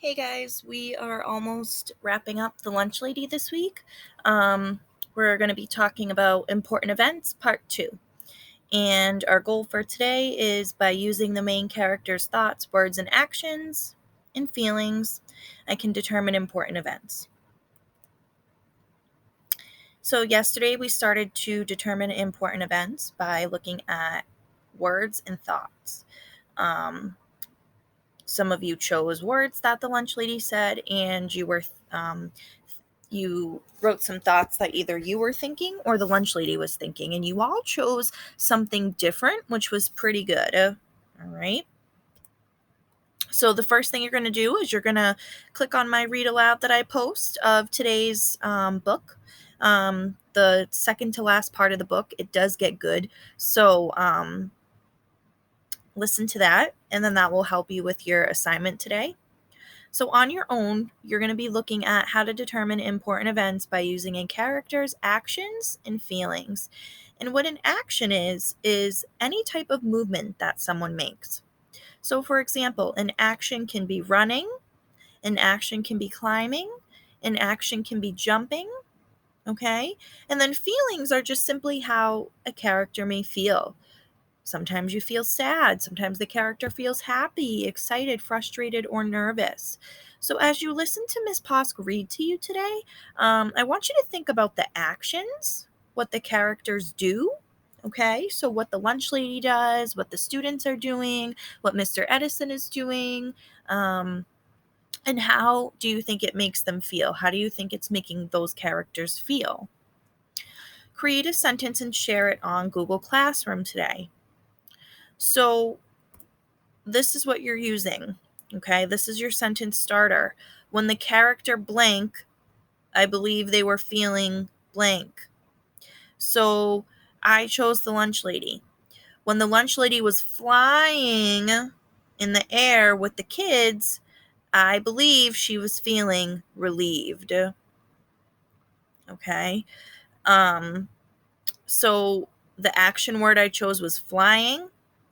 Hey guys, we are almost wrapping up the lunch lady this week. Um, we're going to be talking about important events, part two. And our goal for today is by using the main character's thoughts, words, and actions and feelings, I can determine important events. So, yesterday we started to determine important events by looking at words and thoughts. Um, some of you chose words that the lunch lady said, and you wrote some thoughts that either you were thinking or the lunch lady was thinking, and you all chose something different, which was pretty good. All right. So the first thing you're going to do is you're going to click on my read aloud that I post of today's book. The second to last part of the book, it does get good. So listen to that, and then that will help you with your assignment today. So, on your own, you're going to be looking at how to determine important events by using a character's actions and feelings. And what an action is any type of movement that someone makes. So, for example, an action can be running, an action can be climbing, an action can be jumping, okay? And then feelings are just simply how a character may feel. Sometimes you feel sad. Sometimes the character feels happy, excited, frustrated, or nervous. So, as you listen to Miss Posk read to you today, I want you to think about the actions, what the characters do. Okay, so what the lunch lady does, what the students are doing, what Mr. Edison is doing, and how do you think it makes them feel? How do you think it's making those characters feel? Create a sentence and share it on Google Classroom today. So, this is what you're using. Okay, this is your sentence starter. When the character blank, I believe they were feeling blank. So I chose the lunch lady. When the lunch lady was flying in the air with the kids, I believe she was feeling relieved. Okay. Um, so the action word I chose was flying.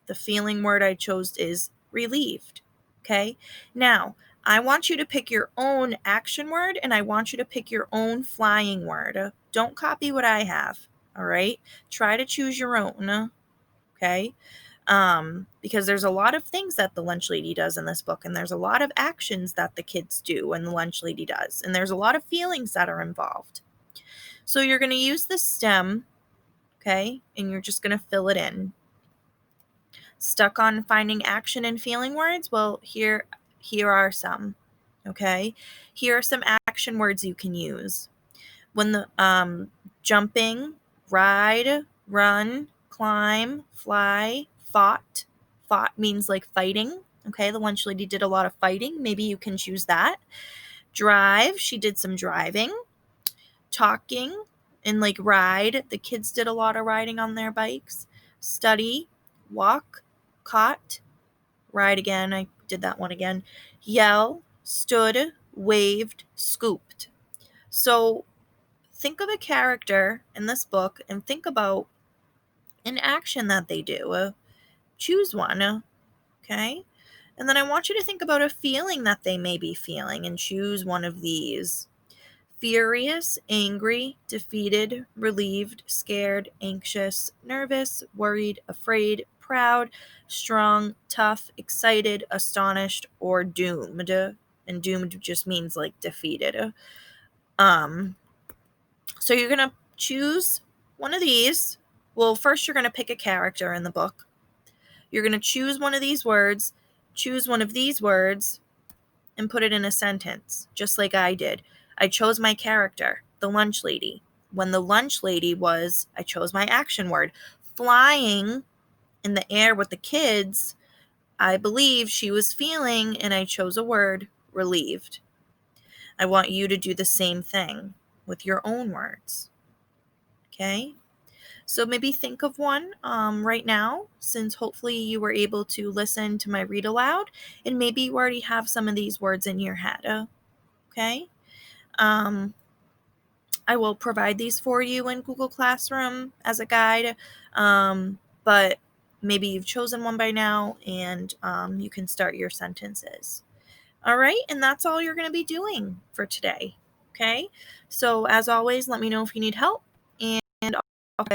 The feeling word I chose is relieved. Okay. Now, I want you to pick your own action word and I want you to pick your own flying word. Don't copy what I have. All right. Try to choose your own. Okay. Because there's a lot of things that the lunch lady does in this book, and there's a lot of actions that the kids do and the lunch lady does, and there's a lot of feelings that are involved. So you're going to use the stem, okay, and you're just going to fill it in. Stuck on finding action and feeling words? Well, here are some. Okay, here are some action words you can use. When the jumping, ride, run, climb, fly, fought. Fought means like fighting. Okay, the lunch lady did a lot of fighting. Maybe you can choose that. Drive, she did some driving. Talking and like ride, the kids did a lot of riding on their bikes. Study, walk, caught, ride again. I did that one again. Yell, stood, waved, scooped. So think of a character in this book and think about an action that they do. Choose one, okay? And then I want you to think about a feeling that they may be feeling and choose one of these. Furious, angry, defeated, relieved, scared, anxious, nervous, worried, afraid, proud, strong, tough, excited, astonished, or doomed. And doomed just means like defeated. Um, so you're going to choose one of these. Well, first you're going to pick a character in the book. You're going to choose one of these words, choose one of these words, and put it in a sentence, just like I did. I chose my character, the lunch lady. When the lunch lady was, I chose my action word. Flying in the air with the kids, I believe she was feeling, and I chose a word, relieved. I want you to do the same thing with your own words. Okay? So maybe think of one right now, since hopefully you were able to listen to my read aloud, and maybe you already have some of these words in your head. Okay? Um, I will provide these for you in Google Classroom as a guide, but maybe you've chosen one by now and you can start your sentences. All right, and that's all you're going to be doing for today. Okay, so as always, let me know if you need help, and I'll